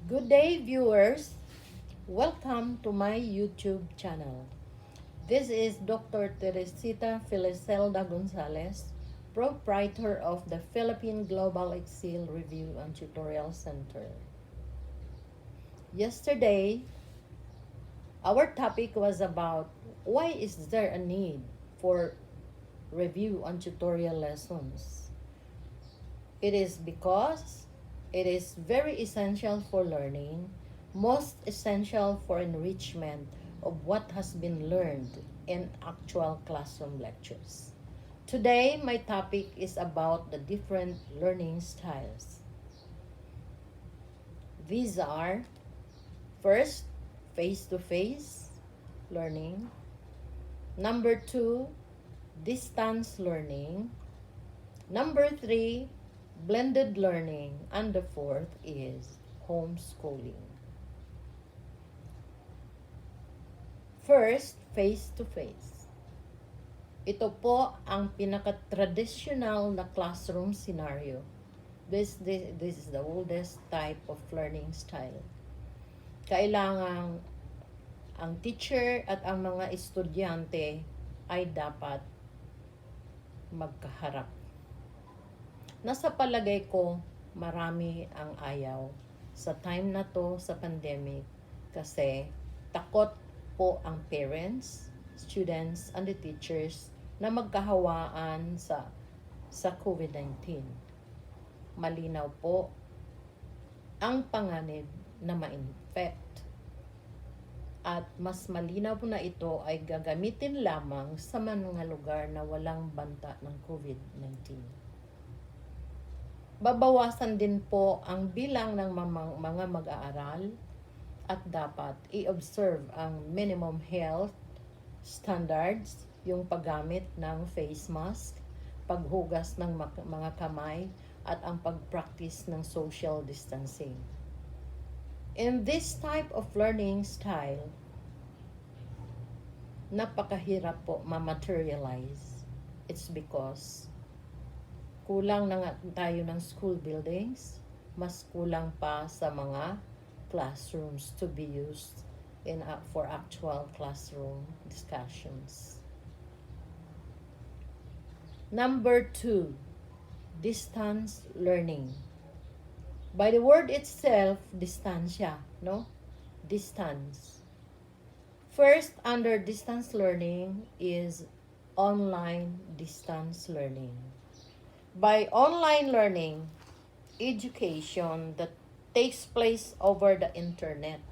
Good day, viewers. Welcome to my YouTube channel. This is Dr. Teresita Felicilda Gonzales, proprietor of the Philippine Global Excel Review and Tutorial Center. Yesterday, our topic was about why is there a need for review and tutorial lessons. It is because it is very essential for learning, most essential for enrichment of what has been learned in actual classroom lectures. Today, my topic is about the different learning styles. These are first, face-to-face learning. Number 2, distance learning. Number 3, blended learning. And the fourth is homeschooling. First, face-to-face. Ito po ang pinaka-traditional na classroom scenario. This is the oldest type of learning style. Kailangang ang teacher at ang mga estudyante ay dapat magkaharap. Nasa palagay ko, marami ang ayaw sa time na to sa pandemic kasi takot po ang parents, students, and the teachers na magkahawaan sa COVID-19. Malinaw po ang panganib na ma-infect. At mas malinaw po na ito ay gagamitin lamang sa mga lugar na walang banta ng COVID-19. Babawasan din po ang bilang ng mga mag-aaral at dapat i-observe ang minimum health standards, yung paggamit ng face mask, paghugas ng mga kamay, at ang pag-practice ng social distancing. In this type of learning style, napakahirap po ma-materialize. It's because kulang na nga tayo ng school buildings, mas kulang pa sa mga classrooms to be used for actual classroom discussions. Number 2, distance learning. By the word itself, distansya, no? Distance. First, under distance learning is online distance learning. By online learning, education that takes place over the internet,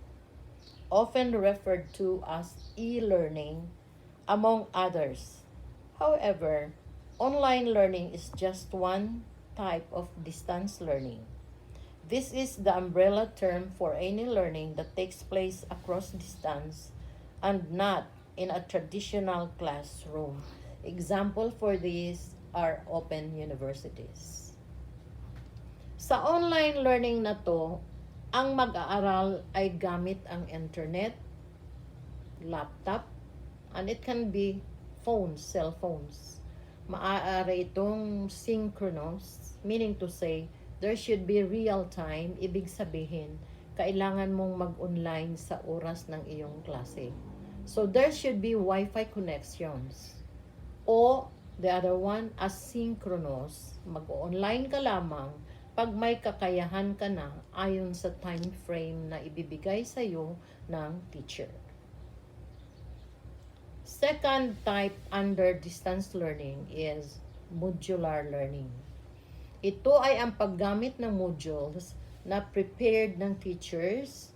often referred to as e-learning, among others. However, online learning is just one type of distance learning. This is the umbrella term for any learning that takes place across distance and not in a traditional classroom. Example for these are open universities. Sa online learning na to, ang mag-aaral ay gamit ang internet, laptop, and it can be phones, cell phones. Maaari itong synchronous, meaning to say, there should be real time, ibig sabihin, kailangan mong mag-online sa oras ng iyong klase. So there should be Wi-Fi connections. O the other one, asynchronous, mag-online ka lamang pag may kakayahan ka na ayon sa time frame na ibibigay sa iyo ng teacher. Second type under distance learning is modular learning. Ito ay ang paggamit ng modules na prepared ng teachers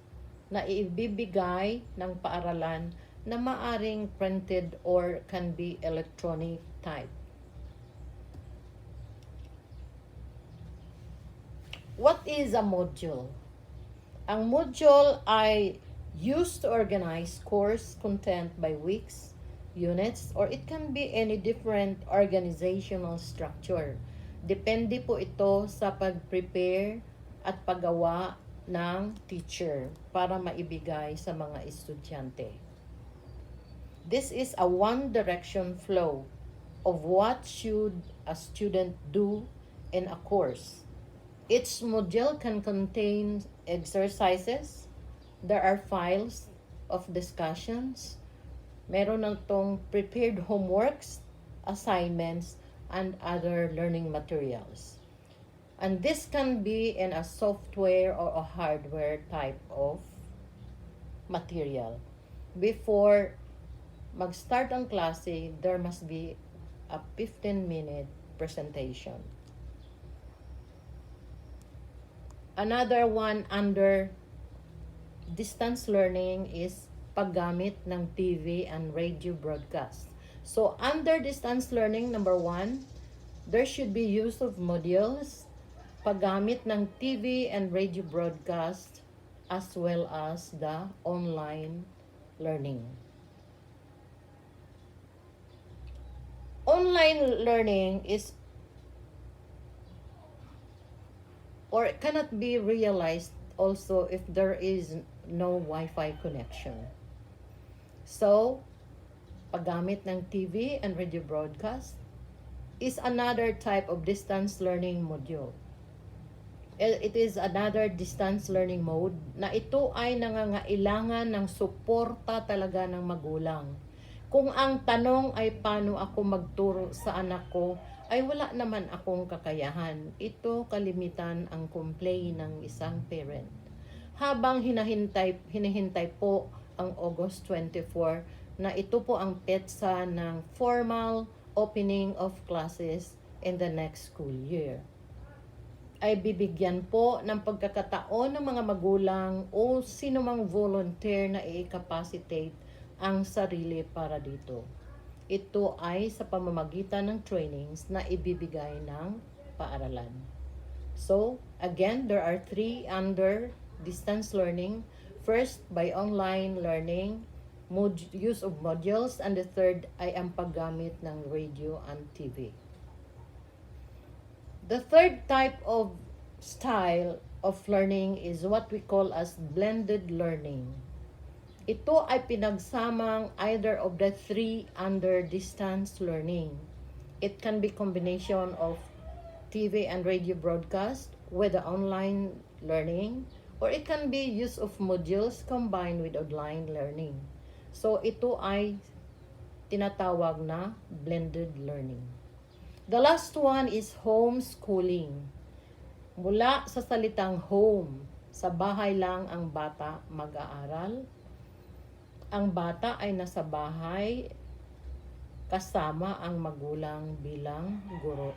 na ibibigay ng paaralan na maaring printed or can be electronic type. What is a module? Ang module ay used to organize course content by weeks, units, or it can be any different organizational structure. Depende po ito sa pag-prepare at paggawa ng teacher para maibigay sa mga estudyante. This is a one-direction flow of what should a student do in a course. Each module can contain exercises. There are files of discussions. Meron na tong prepared homeworks, assignments, and other learning materials. And this can be in a software or a hardware type of material. Before mag-start ang klase, there must be a 15-minute presentation. Another one under distance learning is paggamit ng TV and radio broadcast. So, under distance learning, number 1, there should be use of modules, paggamit ng TV and radio broadcast, as well as the online learning. Online learning is or it cannot be realized also if there is no Wi-Fi connection. So, paggamit ng TV and radio broadcast is another type of distance learning module. It is another distance learning mode na ito ay nangangailangan ng suporta talaga ng magulang. Kung ang tanong ay paano ako magturo sa anak ko, ay wala naman akong kakayahan. Ito kalimitan ang complaint ng isang parent. Habang hinihintay po ang August 24 na ito po ang petsa ng formal opening of classes in the next school year, ay bibigyan po ng pagkakataon ng mga magulang o sino mang volunteer na i-capacitate ang sarili para dito. Ito ay sa pamamagitan ng trainings na ibibigay ng paaralan. So, again, there are 3 under distance learning. First, by online learning, use of modules, and the third ay ang paggamit ng radio and TV. The third type of style of learning is what we call as blended learning. Ito ay pinagsamang either of the 3 under distance learning. It can be combination of TV and radio broadcast with the online learning, or it can be use of modules combined with online learning. So ito ay tinatawag na blended learning. The last one is homeschooling. Mula sa salitang home, sa bahay lang ang bata mag-aaral. Ang bata ay nasa bahay kasama ang magulang bilang guro.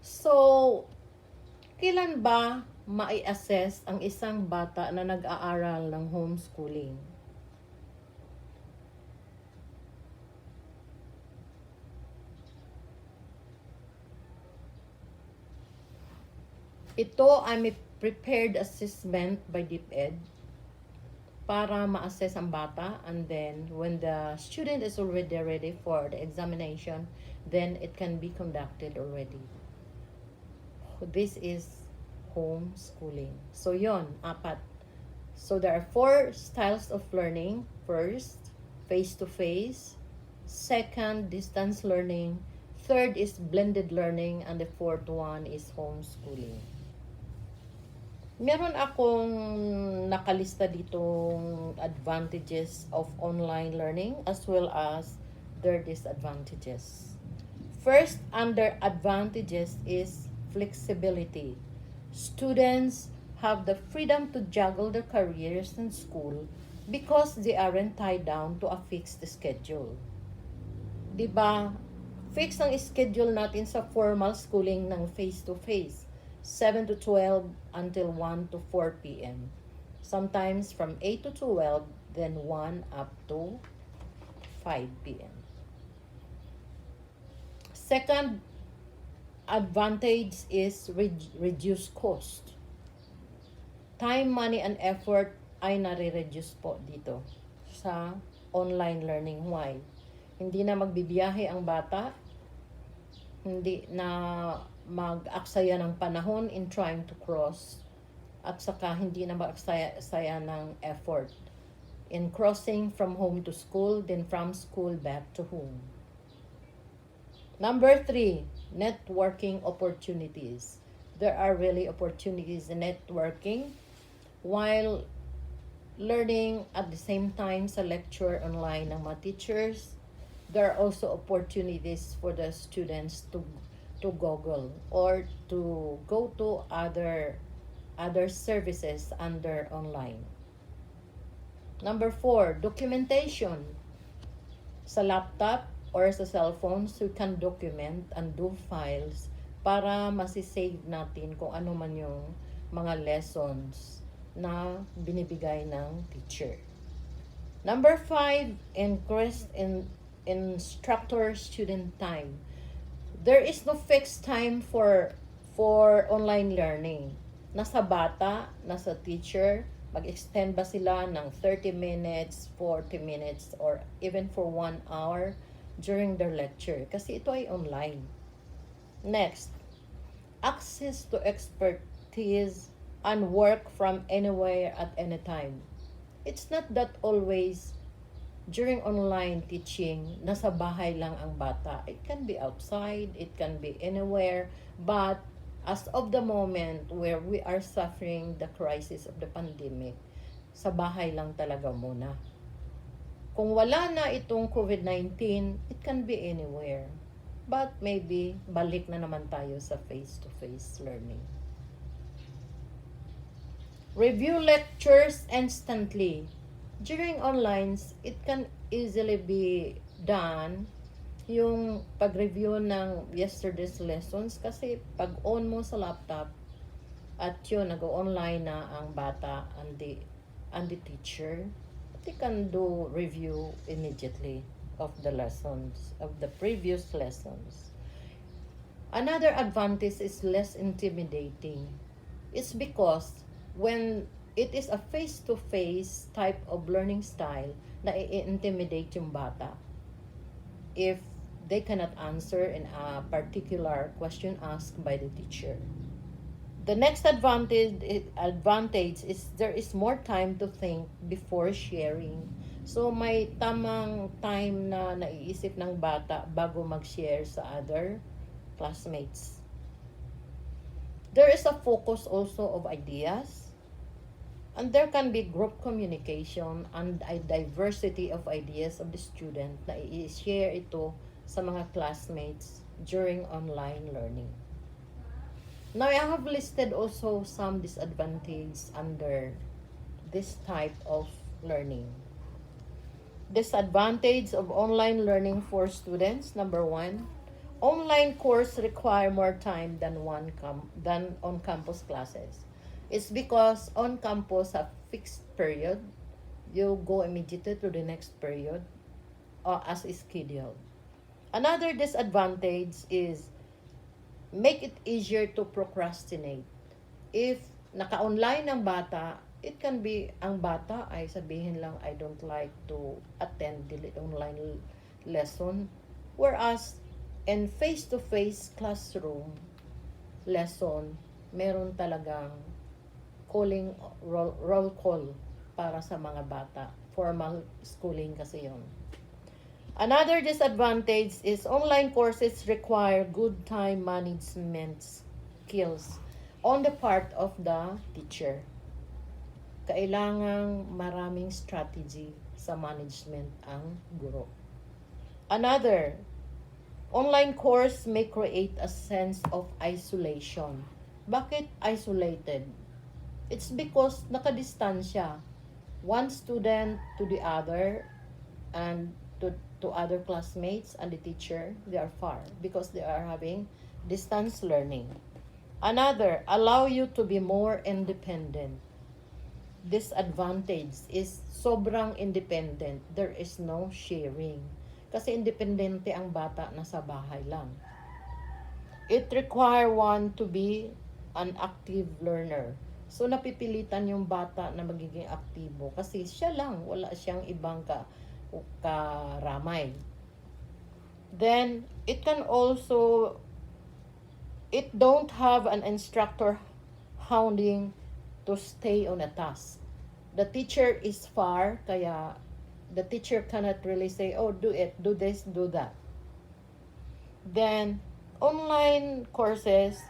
So, kailan ba mai-assess ang isang bata na nag-aaral ng homeschooling? Ito ay may prepared assessment by DepEd para ma-assess ang bata, and then when the student is already ready for the examination, then it can be conducted already. This is homeschooling. So yon, 4. So there are 4 styles of learning. First, face-to-face. Second, distance learning. Third is blended learning. And the fourth one is homeschooling. Meron akong nakalista ditong advantages of online learning as well as their disadvantages. First, under advantages is flexibility. Students have the freedom to juggle their careers in school because they aren't tied down to a fixed schedule. Diba? Fixed ang schedule natin sa formal schooling ng face-to-face. 7 to 12 until 1 to 4 p.m. Sometimes from 8 to 12, then 1 up to 5 p.m. Second advantage is reduced cost. Time, money, and effort ay nare-reduce po dito sa online learning. Why? Hindi na magbibiyahe ang bata, hindi na mag-aksaya ng panahon in trying to cross at saka hindi na magsaya ng effort in crossing from home to school, then from school back to home. Number 3, networking opportunities. There are really opportunities in networking while learning at the same time sa lecture online ng mga teachers. There are also opportunities for the students to Google or to go to other services under online. Number 4, documentation. Sa laptop or sa cellphones, you can document and do files para masisave natin kung ano man yung mga lessons na binibigay ng teacher. Number 5, increase in instructor-student time. There is no fixed time for online learning. Nasa bata, nasa teacher, mag-extend ba sila ng 30 minutes, 40 minutes, or even for 1 hour during their lecture. Kasi ito ay online. Next, access to expertise and work from anywhere at any time. It's not that always during online teaching, nasa bahay lang ang bata. It can be outside, it can be anywhere, but as of the moment where we are suffering the crisis of the pandemic, sa bahay lang talaga muna. Kung wala na itong COVID-19, it can be anywhere. But maybe, balik na naman tayo sa face-to-face learning. Review lectures instantly. During online, it can easily be done yung pag-review ng yesterday's lessons kasi pag on mo sa laptop at yun, nag-online na ang bata and the teacher, they can do review immediately of the lessons, of the previous lessons. Another advantage is less intimidating. It's because when it is a face-to-face type of learning style na i-intimidate yung bata if they cannot answer in a particular question asked by the teacher. The next advantage is there is more time to think before sharing. So may tamang time na naiisip ng bata bago mag-share sa other classmates. There is a focus also of ideas. And there can be group communication and a diversity of ideas of the student na i-share ito sa mga classmates during online learning. Now, I have listed also some disadvantages under this type of learning. Disadvantage of online learning for students. Number 1, online course require more time than on-campus classes. It's because on campus a fixed period, you go immediately to the next period as scheduled. Another disadvantage is make it easier to procrastinate. If naka-online ang bata, it can be ang bata ay sabihin lang, I don't like to attend the online lesson. Whereas in face-to-face classroom lesson, meron talagang calling roll call para sa mga bata. Formal schooling kasi yun. Another disadvantage is online courses require good time management skills on the part of the teacher. Kailangang maraming strategy sa management ang guro. Another, online course may create a sense of isolation. Bakit isolated? It's because nakadistansya. One student to the other and to other classmates and the teacher, they are far because they are having distance learning. Another, allow you to be more independent. Disadvantage is sobrang independent. There is no sharing. Kasi independente ang bata na sa bahay lang. It require one to be an active learner. So, napipilitan yung bata na magiging aktibo kasi siya lang, wala siyang ibang karamay. Then, it don't have an instructor hounding to stay on a task. The teacher is far, kaya the teacher cannot really say, oh, do it, do this, do that. Then, online courses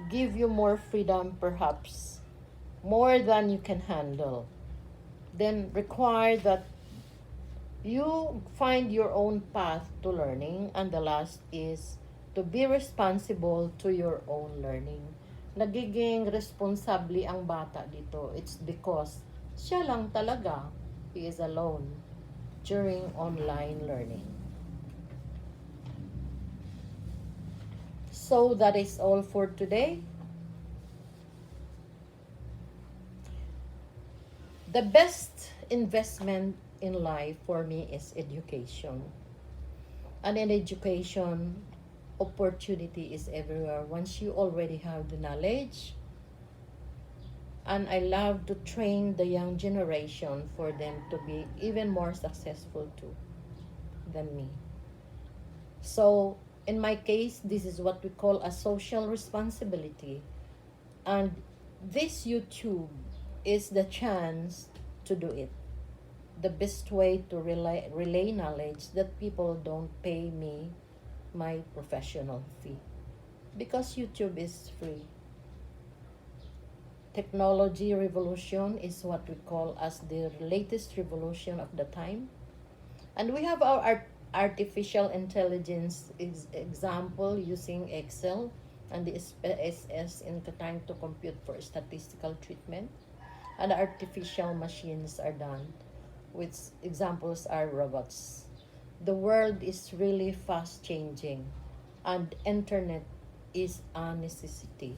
give you more freedom, perhaps, more than you can handle. Then, require that you find your own path to learning. And the last is to be responsible to your own learning. Nagiging responsable ang bata dito. It's because siya lang talaga, he is alone during online learning. So that is all for today. The best investment in life for me is education. And in education, opportunity is everywhere once you already have the knowledge. And I love to train the young generation for them to be even more successful too than me. So in my case, this is what we call a social responsibility. And this YouTube is the chance to do it. The best way to relay knowledge that people don't pay me my professional fee. Because YouTube is free. Technology revolution is what we call as the latest revolution of the time. And we have our artificial intelligence example using Excel and the SPSS in time to compute for statistical treatment. And artificial machines are done, which examples are robots. The world is really fast changing, and internet is a necessity.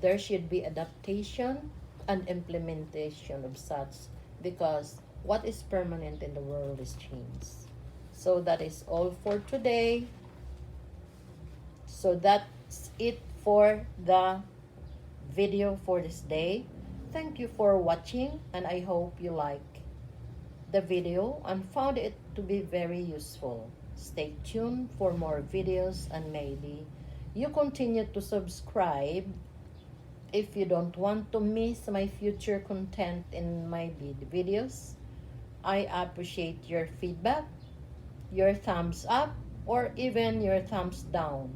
There should be adaptation and implementation of such, because what is permanent in the world is change. So that is all for today. So that's it for the video for this day. Thank you for watching, and I hope you like the video and found it to be very useful. Stay tuned for more videos, and maybe you continue to subscribe if you don't want to miss my future content in my videos. I appreciate your feedback, your thumbs up, or even your thumbs down.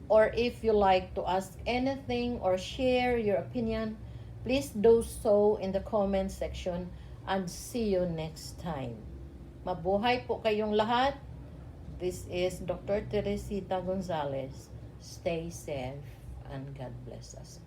Or if you like to ask anything or share your opinion, please do so in the comment section, and see you next time. Mabuhay po kayong lahat. This is Dr. Teresita Gonzales. Stay safe and God bless us.